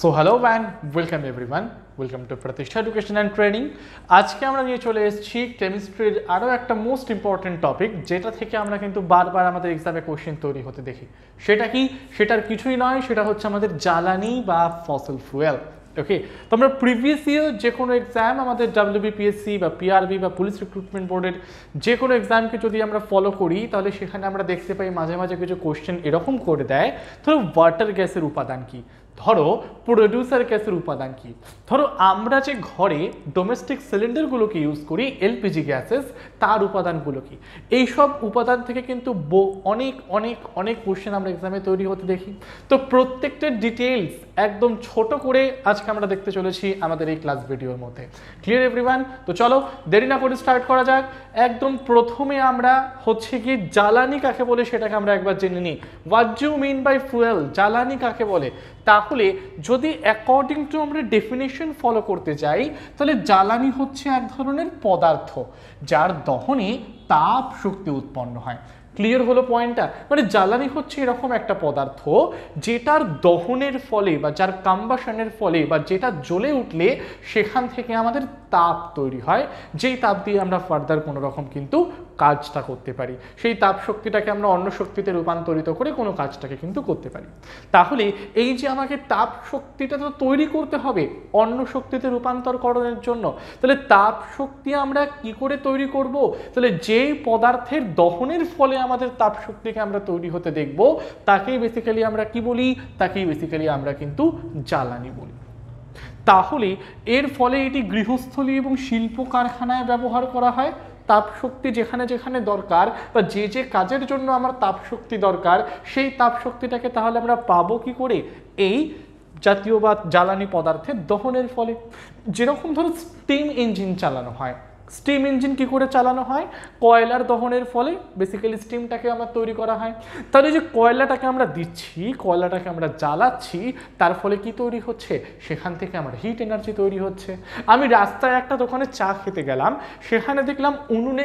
So hello and welcome everyone, welcome to প্রতিষ্ঠা education and training. আজকে আমরা নিয়ে চলে এসেছি কেমিস্ট্রির আরও একটা মোস্ট ইম্পর্টেন্ট টপিক, যেটা থেকে আমরা কিন্তু বারবার আমাদের এক্সামে কোশ্চেন তৈরি হতে দেখি। সেটা কি? সেটার কিছুই নয়, সেটা হচ্ছে আমাদের জ্বালানি বা ফসিল ফুয়েল। ওকে, তো আমরা প্রিভিয়াস ইয়ার যে কোনো এক্সাম, আমাদের WBPSC বা PRB বা পুলিশ রিক্রুটমেন্ট বোর্ডের যে কোনো এক্সামকে যদি আমরা ফলো করি, তাহলে সেখানে আমরা দেখতে পাই মাঝে মাঝে কিছু কোশ্চেন এরকম করে দেয়। ধরো ওয়াটার গ্যাসের উপাদান কি, ধরো প্রোডিউসার গ্যাসের উপাদান কি, ধরো আমরা যে ঘরে ডোমেস্টিক সিলিন্ডারগুলোকে ইউজ করি LPG গ্যাসেস, তার উপাদানগুলো কি। এইসব উপাদান থেকে কিন্তু অনেক অনেক অনেক কোশ্চেন আমরা এক্সামে তৈরি হতে দেখি। তো প্রত্যেকটা ডিটেলস একদম ছোট করে আজকে আমরা দেখতে চলেছি আমাদের এই ক্লাস ভিডিওর মধ্যে। Clear everyone? তো চলো দেরি না করে স্টার্ট করা যাক। একদম প্রথমে আমরা হচ্ছে কি জ্বালানি কাকে বলে সেটাকে আমরা একবার জেনে নিই। What do you mean by fuel? জ্বালানি কাকে বলে? তাহলে যদি অ্যাকর্ডিং টু আমরা ডেফিনেশন ফলো করতে যাই, তাহলে জ্বালানি হচ্ছে এক ধরনের পদার্থ যার দহনে তাপ শক্তি উৎপন্ন হয়। ক্লিয়ার হলো পয়েন্টটা? মানে জ্বালানি হচ্ছে এরকম একটা পদার্থ যেটার দহনের ফলে বা যার কম্বাশনের ফলে বা যেটা জ্বলে উঠলে সেখান থেকে আমাদের তাপ তৈরি হয়, যেই তাপ দিয়ে আমরা ফার্দার কোনো রকম কিন্তু কাজটা করতে পারি। সেই তাপ শক্তিটাকে আমরা অন্য শক্তিতে রূপান্তরিত করে কোনো কাজটাকে কিন্তু করতে পারি। তাহলে এই যে আমাকে তাপ শক্তিটা তো তৈরি করতে হবে অন্য শক্তিতে রূপান্তরকরণের জন্য, তাহলে তাপ শক্তি আমরা কি করে তৈরি করব? তাহলে যেই পদার্থের দহনের ফলে আমাদের তাপ শক্তিকে আমরা তৈরি হতে দেখব, তাকেই বেসিক্যালি আমরা কি বলি? তাকেই বেসিক্যালি আমরা কিন্তু জ্বালানি বলি। তাহলে এর ফলে এটি গৃহস্থলী এবং শিল্প কারখানায় ব্যবহার করা হয়। তাপ শক্তি যেখানে যেখানে দরকার বা যে যে কাজের জন্য আমার তাপ শক্তি দরকার, সেই তাপ শক্তিটাকে তাহলে আমরা পাবো কি করে? এই জাতীয় বা জ্বালানি পদার্থের দহনের ফলে। যেরকম ধরো স্টিম ইঞ্জিন চালানো হয়, স্টিম ইঞ্জিন কি করে চালানো হয়? কয়লার দহনের ফলে বেসিক্যালি স্টিমটাকে আমরা তৈরি করা হয়। তাহলে যে কয়লাটাকে আমরা দিচ্ছি, কয়লাটাকে আমরা জ্বালাচ্ছি, তার ফলে কি তৈরি হচ্ছে? সেখান থেকে আমার হিট এনার্জি তৈরি হচ্ছে। আমি রাস্তায় একটা দোকানে চা খেতে গেলাম, সেখানে দেখলাম উনুনে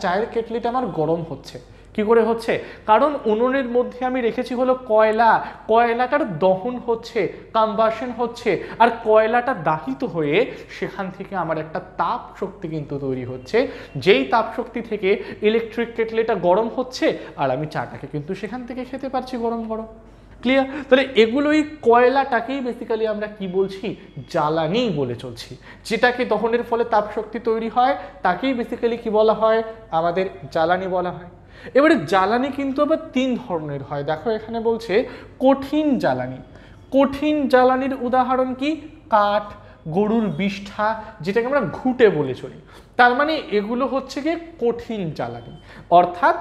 চায়ের কেটলিটা আমার গরম হচ্ছে। কি করে হচ্ছে? কারণ উনুনের মধ্যে আমি রেখেছি হলো কয়লা, কয়লাটার দহন হচ্ছে, কম্বাশন হচ্ছে, আর কয়লাটা দাহিত হয়ে সেখান থেকে আমার একটা তাপ শক্তি কিন্তু তৈরি হচ্ছে, যেই তাপ শক্তি থেকে ইলেকট্রিক কেটলিটা গরম হচ্ছে, আর আমি চাটাকে কিন্তু সেখান থেকে খেতে পারছি গরম গরম। ক্লিয়ার? তাহলে এগুলোই কয়লাটাকেই বেসিক্যালি আমরা কি বলছি? জ্বালানি বলে চলছি। যেটাকে দহনের ফলে তাপ শক্তি তৈরি হয় তাকেই বেসিক্যালি কি বলা হয়? আমাদের জ্বালানি বলা হয়। এবারে জ্বালানি কিন্তু আবার তিন ধরনের হয়। দেখো এখানে বলছে কঠিন জ্বালানি। কঠিন জ্বালানির উদাহরণ কি? কাঠ, গরুর বিষ্ঠা, যেটাকে আমরা ঘুঁটে বলে চলি। তার মানে এগুলো হচ্ছে গিয়ে কঠিন জ্বালানি, অর্থাৎ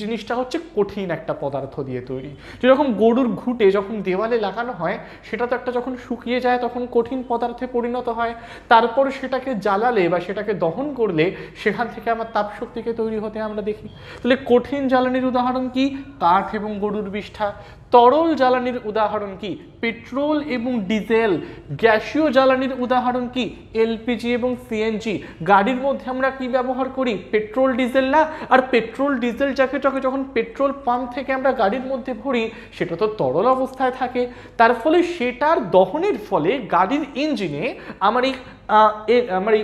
জিনিসটা হচ্ছে কঠিন একটা পদার্থ দিয়ে তৈরি। যেরকম গরুর ঘুঁটে যখন দেওয়ালে লাগানো হয়, সেটা তো একটা যখন শুকিয়ে যায় তখন কঠিন পদার্থে পরিণত হয়, তারপর সেটাকে জ্বালালে বা সেটাকে দহন করলে সেখান থেকে আমার তাপ শক্তিকে তৈরি হতে আমরা দেখি। তাহলে কঠিন জ্বালানির উদাহরণ কি? কাঠ এবং গরুর বিষ্ঠা। তরল জ্বালানির উদাহরণ কি? পেট্রোল এবং ডিজেল। গ্যাসীয় জ্বালানির উদাহরণ কি? LPG এবং CNG। গাড়ির মধ্যে আমরা কি ব্যবহার করি? পেট্রোল ডিজেল না? আর পেট্রোল ডিজেল যাকে যখন পেট্রোল পাম্প থেকে আমরা গাড়ির মধ্যে ভরি, সেটা তো তরল অবস্থায় থাকে। তার ফলে সেটার দহনের ফলে গাড়ির ইঞ্জিনে আমার এই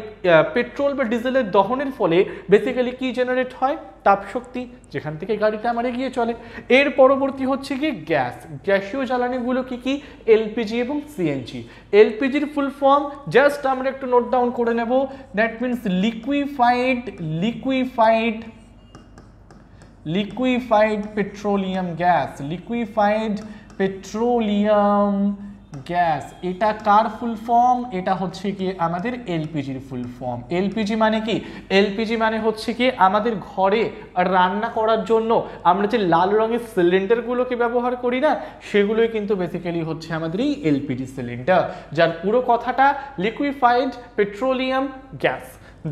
পেট্রোল বা ডিজেলের দহনের ফলে বেসিক্যালি কি জেনারেট হয়? তাপ শক্তি, যেখান থেকে গাড়িটা আমার এগিয়ে চলে। এর পরবর্তী হচ্ছে কি গ্যাস। গ্যাসীয় জ্বালানিগুলো কি কি? LPG এবং CNG। LPGর ফুল ফর্ম জাস্ট আমরা একটু নোট ডাউন করে নেব। That means liquefied petroleum gas. Liquefied petroleum gas, এটা কার ফুল ফর্ম? এটা হচ্ছে কি আমাদের LPGর ফুল ফর্ম। LPG মানে কি? LPG মানে হচ্ছে কি আমাদের ঘরে রান্না করার জন্য আমরা যে লাল রঙের সিলিন্ডারগুলোকে ব্যবহার করি না, সেগুলোই কিন্তু বেসিক্যালি হচ্ছে আমাদের এই LPG সিলিন্ডার, যার পুরো কথাটা লিকুইফাইড পেট্রোলিয়াম গ্যাস।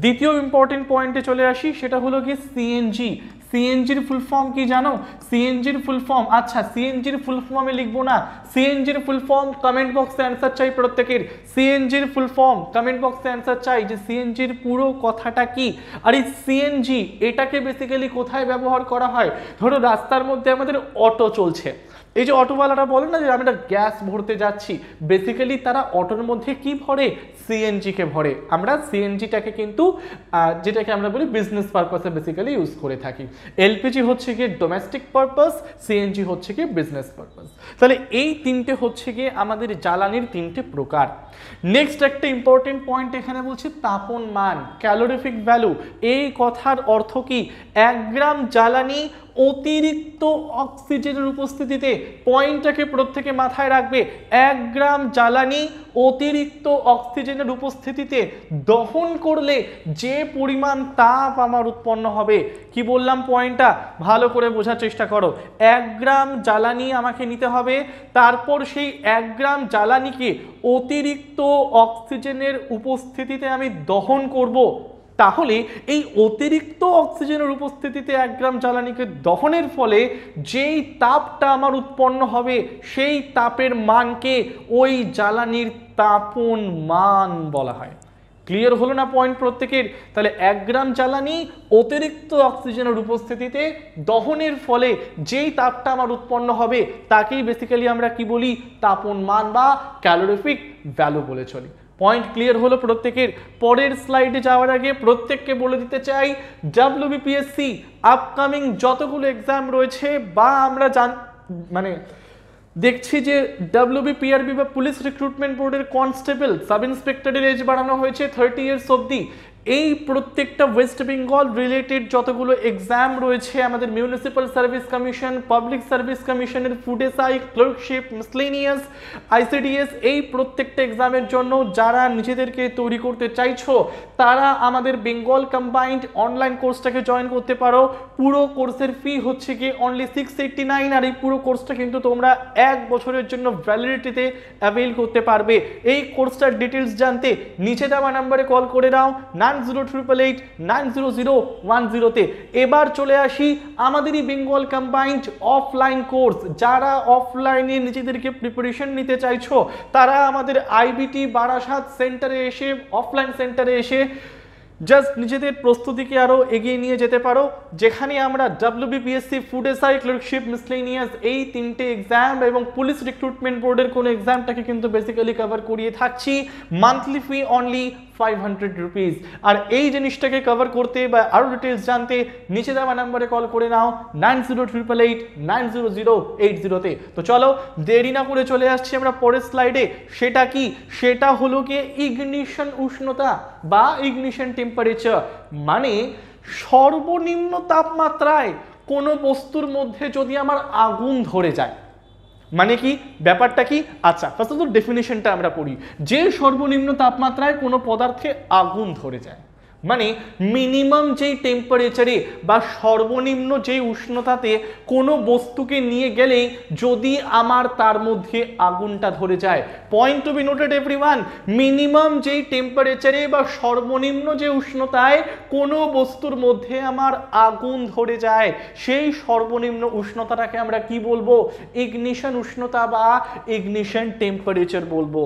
দ্বিতীয় ইম্পর্টেন্ট পয়েন্টে চলে আসি, সেটা হলো কি সিএনজি। সিএনজির ফুল ফর্ম কি জানো? সিএনজির ফুল ফর্ম, আচ্ছা সিএনজির ফুল ফর্ম আমি লিখবো না, সিএনজির ফুল ফর্ম কমেন্ট বক্সে অ্যান্সার চাই প্রত্যেকের। সিএনজির ফুল ফর্ম কমেন্ট বক্সে অ্যান্সার চাই যে সিএনজির পুরো কথাটা কি। আর এই সিএনজি এটাকে বেসিক্যালি কোথায় ব্যবহার করা হয়? ধরো রাস্তার মধ্যে আমাদের অটো চলছে, এই যে অটোওয়ালারা বলে না যে আমরা গ্যাস ভরতে যাচ্ছি, বেসিক্যালি তারা অটোর মধ্যে কি ভরে, সিএনজি কে ভরে। আমরা সিএনজিটাকে কিন্তু যেটাকে আমরা বলি বিজনেস পারপাসে বেসিক্যালি ইউজ করে থাকি। এলপিজি হচ্ছে গিয়ে ডোমেস্টিক পারপাস, সিএনজি হচ্ছে গিয়ে বিজনেস পারপাস। তাহলে এই তিনটে হচ্ছে গিয়ে আমাদের জ্বালানির তিনটে প্রকার। নেক্সট একটা ইম্পর্টেন্ট পয়েন্ট এখানে বলছি তাপন মান, ক্যালোরিফিক ভ্যালু। এই কথার অর্থ কি, 1 গ্রাম জ্বালানি অতিরিক্ত অক্সিজেনের উপস্থিতিতে, পয়েন্টটাকে প্রত্যেকে মাথায় রাখবে, 1 গ্রাম জ্বালানি অতিরিক্ত অক্সিজেনের উপস্থিতিতে দহন করলে যে পরিমাণ তাপ আমার উৎপন্ন হবে। কি বললাম পয়েন্টটা ভালো করে বোঝার চেষ্টা করো। 1 গ্রাম জ্বালানি আমাকে নিতে হবে, তারপর সেই 1 গ্রাম জ্বালানিকে অতিরিক্ত অক্সিজেনের উপস্থিতিতে আমি দহন করব। তাহলে এই অতিরিক্ত অক্সিজেনের উপস্থিতিতে 1 গ্রাম জ্বালানিকে দহনের ফলে যেই তাপটা আমার উৎপন্ন হবে, সেই তাপের মানকে ওই জ্বালানির তাপন মান বলা হয়। ক্লিয়ার হলো না পয়েন্ট প্রত্যেকের? তাহলে 1 গ্রাম জ্বালানি অতিরিক্ত অক্সিজেনের উপস্থিতিতে দহনের ফলে যেই তাপটা আমার উৎপন্ন হবে তাকেই বেসিক্যালি আমরা কি বলি, তাপন মান বা ক্যালোরিফিক ভ্যালু বলে চলি। পয়েন্ট ক্লিয়ার হলো প্রত্যেকের? পরের স্লাইডে যাওয়ার আগে প্রত্যেককে বলে দিতে চাই, ডাব্লিউবিপিএসসি আপকামিং যতগুলো এক্সাম রয়েছে বা আমরা মানে দেখছি যে ডাব্লিউবিপিআরবি বা পুলিশ রিক্রুটমেন্ট বোর্ডের কনস্টেবল সাব ইন্সপেক্টরের এজ বাড়ানো হয়েছে 30 ইয়ার্স অবধি। এই প্রত্যেকটা ওয়েস্ট বেঙ্গল রিলেটেড যতগুলো এক্সাম রয়েছে, আমাদের municipal service commission, public service কমিশনের food SI, clerkship, miscellaneous, ICDS, এই প্রত্যেকটা এক্সামের জন্য যারা নিজেদেরকে তৈরি করতে চাইছো তারা আমাদের বেঙ্গল কম্বাইন্ড অনলাইন কোর্সটাকে জয়েন করতে পারো। পুরো কোর্সের ফি হচ্ছে কি অনলি 689, আর এই পুরো কোর্সটা কিন্তু তোমরা 1 বছরের জন্য ভ্যালিডিটিতে অ্যাভেল করতে পারবে। এই কোর্সটার ডিটেলস জানতে নিচে দেওয়া নাম্বারে কল করে দাও 9088890010 এবার চলে আসি আমাদেরই বেঙ্গল কম্বাইন্ড অফলাইন কোর্স। যারা অফলাইনে নিজেদেরকে প্রিপারেশন নিতে চাইছো তারা আমাদের আইবিটি বারাসাত সেন্টারে এসে, অফলাইন সেন্টারে এসে জাস্ট নিজেদের প্রস্তুতিকে আরো এগিয়ে নিয়ে যেতে পারো, যেখানে আমরা WBPSC, food SI, clerkship, miscellaneous এই তিনটে এক্সাম এবং পুলিশ রিক্রুটমেন্ট বোর্ডের কোন এক্সামটাকে কিন্তু বেসিক্যালি কভার করিয়ে থাকছি। Monthly fee only 500 rupees. আর এই জিনিসটাকে কভার করতে বা আরো ডিটেলস জানতে নিচে দেওয়া নাম্বারে কল করে নাও 9088890080 তো চলো দেরি না করে চলে আসছি আমরা পরের স্লাইডে। সেটা কি, সেটা হলো গিয়ে ইগনিশন উষ্ণতা বা ইগনিশন টেম্পারেচার, মানে সর্বনিম্ন তাপমাত্রায় কোনো বস্তুর মধ্যে যদি আমার আগুন ধরে যায়, মানে কি ব্যাপারটা কি? আচ্ছা, ফার্স্ট অফ অল ডেফিনিশনটা আমরা পড়ি। যে সর্বনিম্ন তাপমাত্রায় কোনো পদার্থে আগুন ধরে যায়, মানে মিনিমাম যেই টেম্পারেচারে বা সর্বনিম্ন যেই উষ্ণতাতে কোনো বস্তুকে নিয়ে গেলেই যদি আমার তার মধ্যে আগুনটা ধরে যায়। Point to be noted everyone, minimum যেই টেম্পারেচারে বা সর্বনিম্ন যে উষ্ণতায় কোনো বস্তুর মধ্যে আমার আগুন ধরে যায়, সেই সর্বনিম্ন উষ্ণতাটাকে আমরা কি বলবো? ইগনিশন উষ্ণতা বা ইগনিশন টেম্পারেচার বলবো।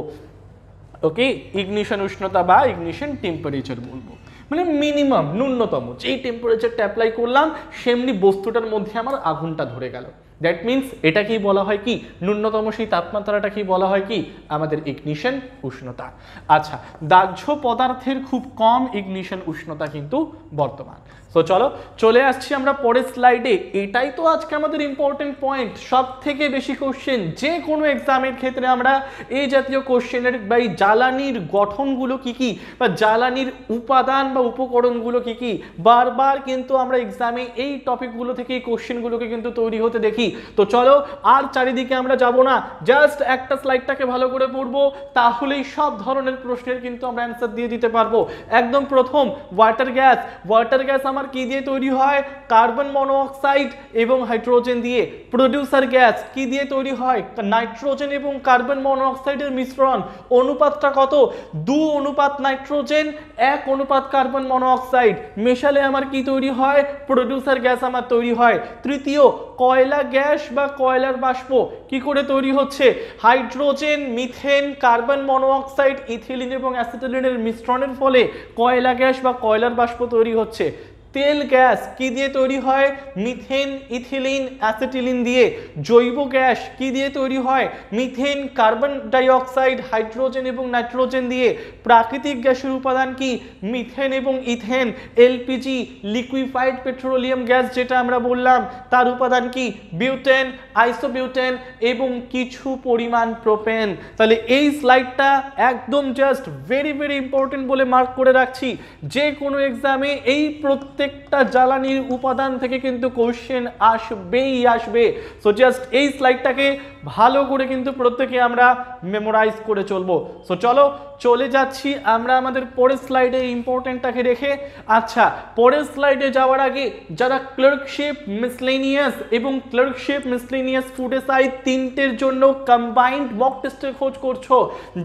ওকে, ইগনিশন উষ্ণতা বা ইগনিশন টেম্পারেচার বলবো, মানে মিনিমাম ন্যূনতম যেই টেম্পারেচারটা অ্যাপ্লাই করলাম সেমনি বস্তুটার মধ্যে আমার আগুনটা ধরে গেল। দ্যাট মিনস এটা কি বলা হয়, কি ন্যূনতম সেই তাপমাত্রাটা কি বলা হয়, কি আমাদের ইগনিশন উষ্ণতা। আচ্ছা, দাহ্য পদার্থের খুব কম ইগনিশন উষ্ণতা কিন্তু বর্তমান। তো চলো চলে আসছি আমরা পরের স্লাইডে। এটাই তো আজকে আমাদের ইম্পর্টেন্ট পয়েন্ট, সব থেকে বেশি কোশ্চেন যে কোনো এক্সামের ক্ষেত্রে আমরা এই জাতীয় কোশ্চেনের বা এই জ্বালানির গঠনগুলো কি কি বা জ্বালানির উপাদান বা উপকরণগুলো কি কি বারবার কিন্তু আমরা এক্সামে এই টপিকগুলো থেকে এই কোশ্চেনগুলোকে কিন্তু তৈরি হতে দেখি। তো চলো আর চারিদিকে আমরা যাব না, জাস্ট একটা স্লাইডটাকে ভালো করে পড়বো, তাহলেই সব ধরনের প্রশ্নের কিন্তু আমরা অ্যান্সার দিয়ে দিতে পারবো। একদম প্রথম ওয়াটার গ্যাস। ওয়াটার গ্যাস আমার কি দিয়ে তৈরি হয়? কার্বন মনোঅক্সাইড এবং হাইড্রোজেন দিয়ে। প্রোডিউসার গ্যাস কি দিয়ে তৈরি হয়? নাইট্রোজেন এবং কার্বন মনোঅক্সাইডের মিশ্রণ। অনুপাতটা কত? 2 অনুপাত নাইট্রোজেন 1 অনুপাত কার্বন মনোঅক্সাইড মেশালে আমার কি তৈরি হয়? প্রোডিউসার গ্যাস আমার তৈরি হয়। তৃতীয়, কয়লা গ্যাস বা কয়লার বাষ্প কি করে তৈরি হচ্ছে? Hydrogen, methane, carbon monoxide, ethylene এবং অ্যাসিটিলিনের মিশ্রণের ফলে কয়লা গ্যাস বা কয়লার বাষ্প তৈরি হচ্ছে। তেল গ্যাস কি দিয়ে তৈরি হয়? মিথেন, ইথিলিন, অ্যাসিটিলিন দিয়ে। জৈব গ্যাস কি দিয়ে তৈরি হয়? মিথেন, কার্বন ডাইঅক্সাইড, হাইড্রোজেন এবং নাইট্রোজেন দিয়ে। প্রাকৃতিক গ্যাসের উপাদান কি? মিথেন এবং ethane. LPG, liquefied petroleum gas যেটা আমরা বললাম, তার উপাদান কি? বিউটেন, আইসোবিউটেন এবং কিছু পরিমাণ প্রোপেন। তাহলে এই স্লাইডটা একদম জাস্ট ভেরি ভেরি ইম্পর্টেন্ট বলে মার্ক করে রাখছি। যে কোনো এক্সামে এই প্রত্যেকটা জ্বালানির উপাদান থেকে কিন্তু কোশ্চেন আসবেই আসবে। সো জাস্ট এই স্লাইডটাকে ভালো করে কিন্তু প্রত্যেকে আমরা মেমোরাইজ করে চলবো। সো চলো চলে যাচ্ছি আমরা আমাদের পরের স্লাইডে ইম্পর্টেন্টটাকে রেখে। আচ্ছা, পরের স্লাইডে যাওয়ার আগে যারা ক্লার্কশিপ, মিসলেনিয়াস এবং ক্লার্কশিপ, মিসলেনিয়াস, ফুড এসআই তিনটের জন্য কম্বাইন্ড মক টেস্টের খোঁজ করছো,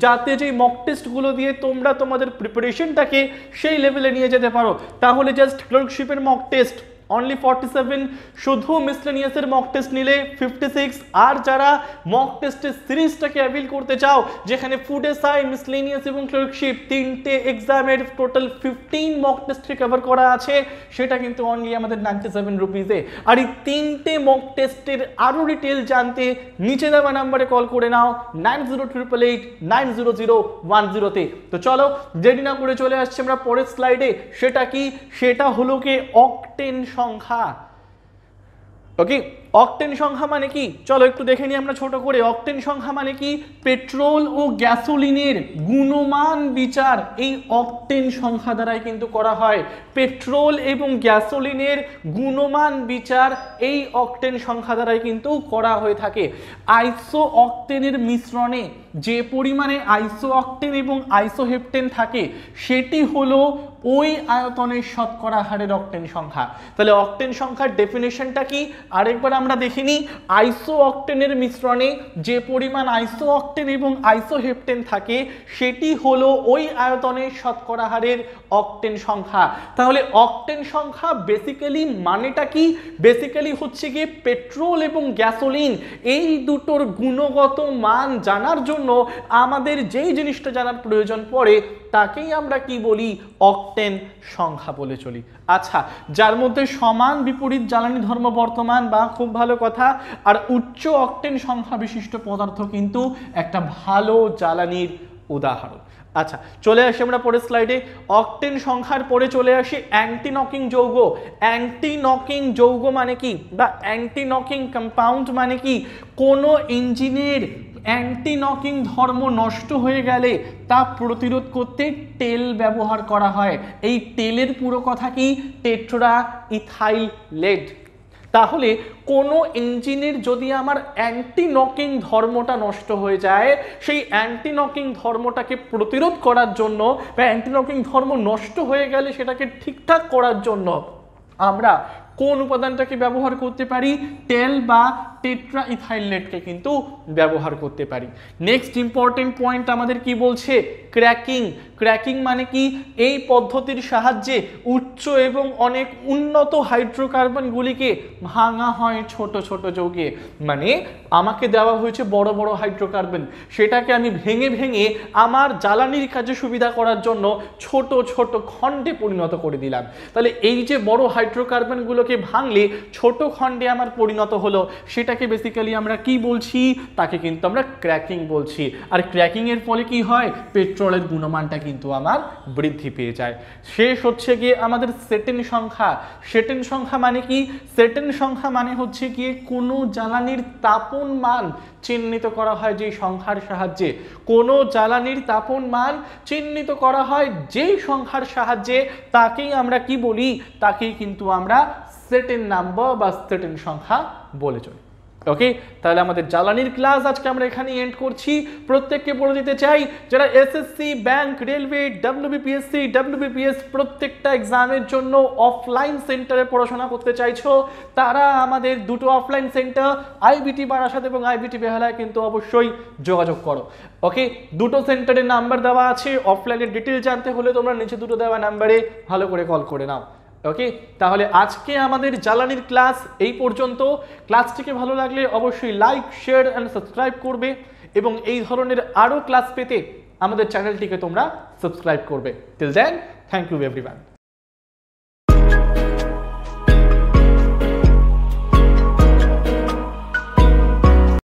যাতে যে মক টেস্টগুলো দিয়ে তোমরা তোমাদের প্রিপারেশনটাকে সেই লেভেলে নিয়ে যেতে পারো, তাহলে জাস্ট ক্লার্কশিপের মক টেস্ট অনলি 47, শুধু মিসলেনিয়াসের মক টেস্ট নিলে 56। আর যারা মক টেস্টের সিরিজটাকে অ্যাভেল করতে চাও, যেখানে ফুড এসআই, মিসলেনিয়াস এবং ক্লার্কশিপ তিনটে এক্সামের টোটাল 15 মক টেস্টে কভার করা আছে, সেটা কিন্তু অনলি আমাদের 97 রুপিসে। আর এই তিনটে মক টেস্টের আরও ডিটেল জানতে নিচে দেওয়া নাম্বারে কল করে নাও 9088890010 তে। তো চলো দেরি না করে চলে আসছি আমরা পরের স্লাইডে। সেটা কি? সেটা হলো কি অকটেন সংখ্যা। ওকে, অকটেন সংখ্যা মানে কি? চলো একটু দেখে নিই আমরা ছোট করে। অকটেন সংখ্যা মানে কি? পেট্রোল ও গ্যাসোলিনের গুণমান বিচার এই অকটেন সংখ্যা দ্বারাই কিন্তু করা হয়। পেট্রোল এবং গ্যাসোলিনের গুণমান বিচার এই অকটেন সংখ্যা দ্বারাই কিন্তু করা হয়ে থাকে। আইসো অকটেনের মিশ্রণে যে পরিমাণে আইসো অকটেন এবং আইসোহেপটেন থাকে, সেটি হলো ওই আয়তনের শতকরা হারের অকটেন সংখ্যা। তাহলে অকটেন সংখ্যার ডেফিনেশনটা কি আরেকবার আমরা দেখে নিই। আইসো অকটেনের মিশ্রণে যে পরিমাণ আইসো অকটেন এবং আইসোহেপটেন থাকে, সেটি হলো ওই আয়তনের শতকরা হারের অকটেন সংখ্যা। তাহলে অকটেন সংখ্যা বেসিক্যালি মানেটা কি? বেসিক্যালি হচ্ছে গিয়ে পেট্রোল এবং গ্যাসোলিন এই দুটোর গুণগত মান জানার জন্য আমাদের যেই জিনিসটা জানার প্রয়োজন পড়ে, তাকেই আমরা কি বলি? অকটেন সংখ্যা বলে চলি। আচ্ছা, যার মধ্যে সমান বিপরীত জ্বালানি ধর্ম বর্তমান, বা খুব ভালো কথা, আর উচ্চ অকটেন সংখ্যা বিশিষ্ট পদার্থ কিন্তু একটা ভালো জ্বালানির উদাহরণ। আচ্ছা, চলে আসি আমরা পরের স্লাইডে। অকটেন সংখ্যার পরে চলে আসি অ্যান্টি নকিং যৌগ। অ্যান্টি নকিং যৌগ মানে কি, বা অ্যান্টি নকিং কম্পাউন্ড মানে কি? কোনো ইঞ্জিনের অ্যান্টি নকিং ধর্ম নষ্ট হয়ে গেলে তা প্রতিরোধ করতে তেল ব্যবহার করা হয়। এই তেলের পুরো কথা কি? Tetra ethyl lead. তাহলে কোনো ইঞ্জিনের যদি আমার অ্যান্টি নকিং ধর্মটা নষ্ট হয়ে যায়, সেই অ্যান্টি নকিং ধর্মটাকে প্রতিরোধ করার জন্য, বা অ্যান্টি নকিং ধর্ম নষ্ট হয়ে গেলে সেটাকে ঠিকঠাক করার জন্য আমরা কোন উপাদানটাকে ব্যবহার করতে পারি? তেল বা টেট্রা ইথাইল লেডকে কিন্তু ব্যবহার করতে পারি। নেক্সট ইম্পর্টেন্ট পয়েন্ট আমাদের কি বলছে? ক্র্যাকিং। ক্র্যাকিং মানে কি? এই পদ্ধতির সাহায্যে উচ্চ এবং অনেক উন্নত হাইড্রোকার্বনগুলিকে ভাঙা হয় ছোট ছোট যৌগে। মানে আমাকে দেওয়া হয়েছে বড় বড় হাইড্রোকার্বন, সেটাকে আমি ভেঙে ভেঙে আমার জ্বালানির কাজে সুবিধা করার জন্য ছোট ছোট খণ্ডে পরিণত করে দিলাম। তাহলে এই যে বড় হাইড্রোকার্বনগুলোকে ভাঙলে ছোট খণ্ডে আমার পরিণত হলো, সেটাকে বেসিক্যালি আমরা কি বলছি? তাকে কিন্তু আমরা ক্র্যাকিং বলছি। আর ক্র্যাকিং এর ফলে কি হয়? পেট্রোলের গুণমানটা কিন্তু আমার বৃদ্ধি পেয়ে যায়। শেষ হচ্ছে গিয়ে আমাদের সেটেন সংখ্যা। সেটেন সংখ্যা মানে কি? সেটেন সংখ্যা মানে হচ্ছে গিয়ে কোনো জ্বালানির তাপন মান চিহ্নিত করা হয় যেই সংখ্যার সাহায্যে। কোনো জ্বালানির তাপন মান চিহ্নিত করা হয় যেই সংখ্যার সাহায্যে, তাকেই আমরা কি বলি? তাকেই কিন্তু আমরা সেটেন নাম্বার বা সেটেন সংখ্যা বলে চলি। ওকে, তাহলে আমাদের জ্বালানির ক্লাস আজকে আমরা এখানে এন্ড করছি। প্রত্যেককে বলে দিতে চাই, যারা SSC, bank, railway, WBPSC, WBPS প্রত্যেকটা এক্সামের জন্য অফলাইন সেন্টারে পড়াশোনা করতে চাইছো, তারা আমাদের দুটো অফলাইন সেন্টার আইবিটি বারাসাত এবং আইবিটি বেহালায় কিন্তু অবশ্যই যোগাযোগ করো। ওকে, দুটো সেন্টারের নাম্বার দেওয়া আছে। অফলাইনের ডিটেল জানতে হলে তোমরা নিচে দুটো দেওয়া নাম্বারে ভালো করে কল করে নাও। ওকে, তাহলে আজকে আমাদের জ্বালানির ক্লাস এই পর্যন্ত। ক্লাসটিকে ভালো লাগলে অবশ্যই লাইক, শেয়ার অ্যান্ড সাবস্ক্রাইব করবে, এবং এই ধরনের আরও ক্লাস পেতে আমাদের চ্যানেলটিকে তোমরা সাবস্ক্রাইব করবে। Till then, thank you everyone.